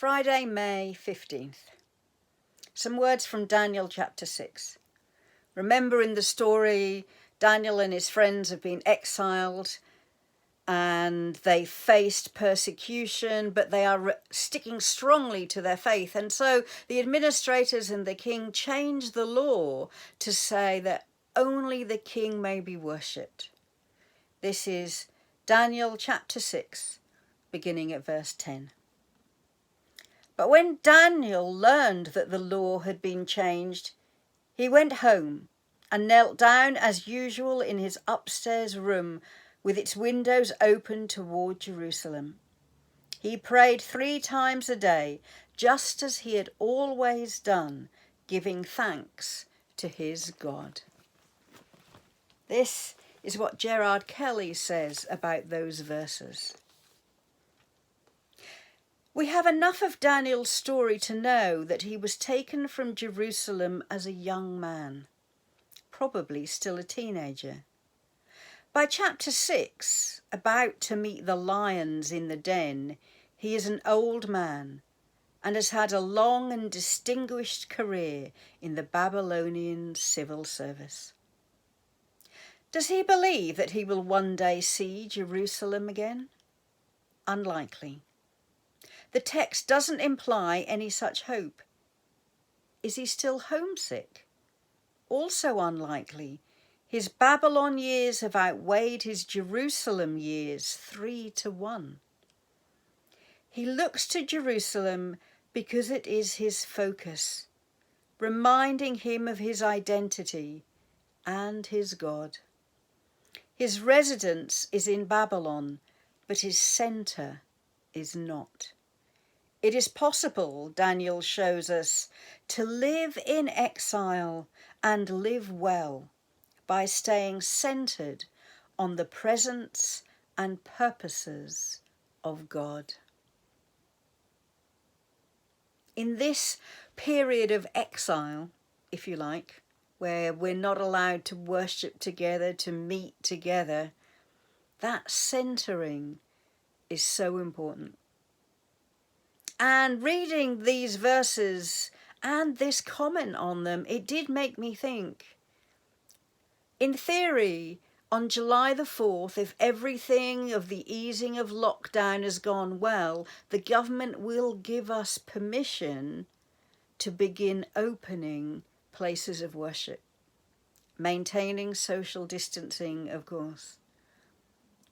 Friday, May 15th. Some words from Daniel chapter 6. Remember in the story, Daniel and his friends have been exiled and they faced persecution, but they are sticking strongly to their faith. And so the administrators and the king changed the law to say that only the king may be worshipped. This is Daniel chapter 6, beginning at verse 10. But when Daniel learned that the law had been changed, he went home and knelt down as usual in his upstairs room with its windows open toward Jerusalem. He prayed 3 times a day, just as he had always done, giving thanks to his God. This is what Gerard Kelly says about those verses. We have enough of Daniel's story to know that he was taken from Jerusalem as a young man, probably still a teenager. By chapter 6, about to meet the lions in the den, he is an old man and has had a long and distinguished career in the Babylonian civil service. Does he believe that he will one day see Jerusalem again? Unlikely. The text doesn't imply any such hope. Is he still homesick? Also unlikely. His Babylon years have outweighed his Jerusalem years 3-1. He looks to Jerusalem because it is his focus, reminding him of his identity and his God. His residence is in Babylon, but his centre is not. It is possible, Daniel shows us, to live in exile and live well by staying centred on the presence and purposes of God. In this period of exile, if you like, where we're not allowed to worship together, to meet together, that centering is so important. And reading these verses and this comment on them, it did make me think. In theory, on July the 4th, if everything of the easing of lockdown has gone well, the government will give us permission to begin opening places of worship, maintaining social distancing, of course.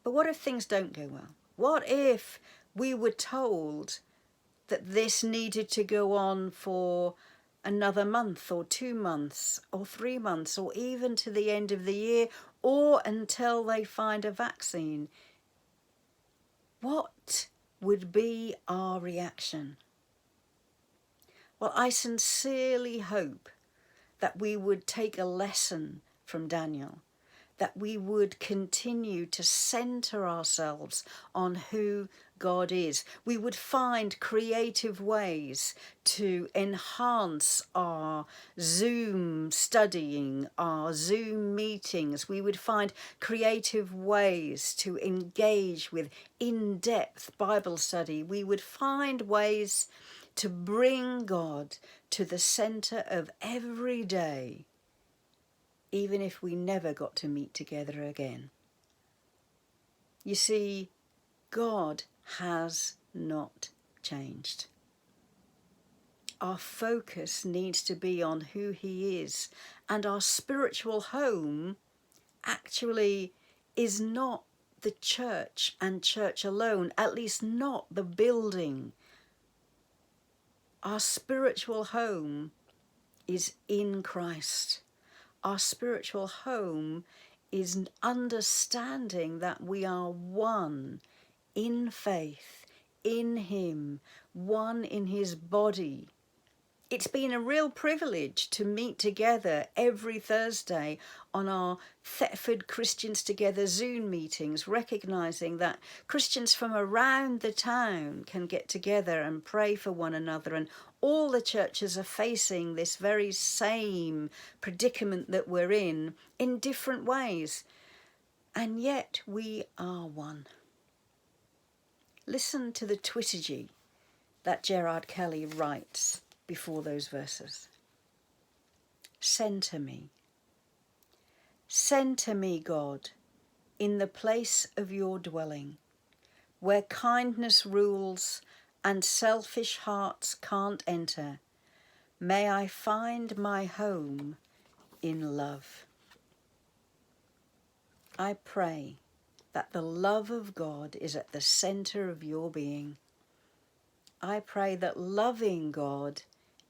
But what if things don't go well? What if we were told that this needed to go on for another month or 2 months or 3 months or even to the end of the year or until they find a vaccine? What would be our reaction? Well, I sincerely hope that we would take a lesson from Daniel, that we would continue to centre ourselves on who God is. We would find creative ways to enhance our Zoom studying, our Zoom meetings. We would find creative ways to engage with in-depth Bible study. We would find ways to bring God to the centre of every day, even if we never got to meet together again. You see, God has not changed. Our focus needs to be on who he is, and our spiritual home actually is not the church and church alone, at least not the building. Our spiritual home is in Christ. Our spiritual home is understanding that we are one in faith, in him, one in his body. It's been a real privilege to meet together every Thursday on our Thetford Christians Together Zoom meetings, recognising that Christians from around the town can get together and pray for one another, and all the churches are facing this very same predicament that we're in different ways, and yet we are one. Listen to the Twittergy that Gerard Kelly writes before those verses. Centre me. Centre me, God, in the place of your dwelling, where kindness rules and selfish hearts can't enter. May I find my home in love. I pray that the love of God is at the centre of your being. I pray that loving God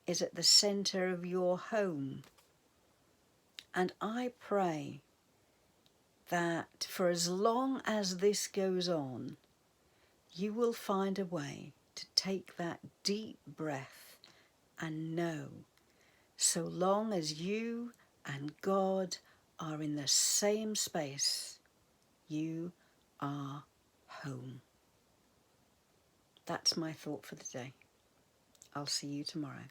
is at the centre of your home. And I pray that for as long as this goes on, you will find a way to take that deep breath and know, so long as you and God are in the same space, you are home. That's my thought for the day. I'll see you tomorrow.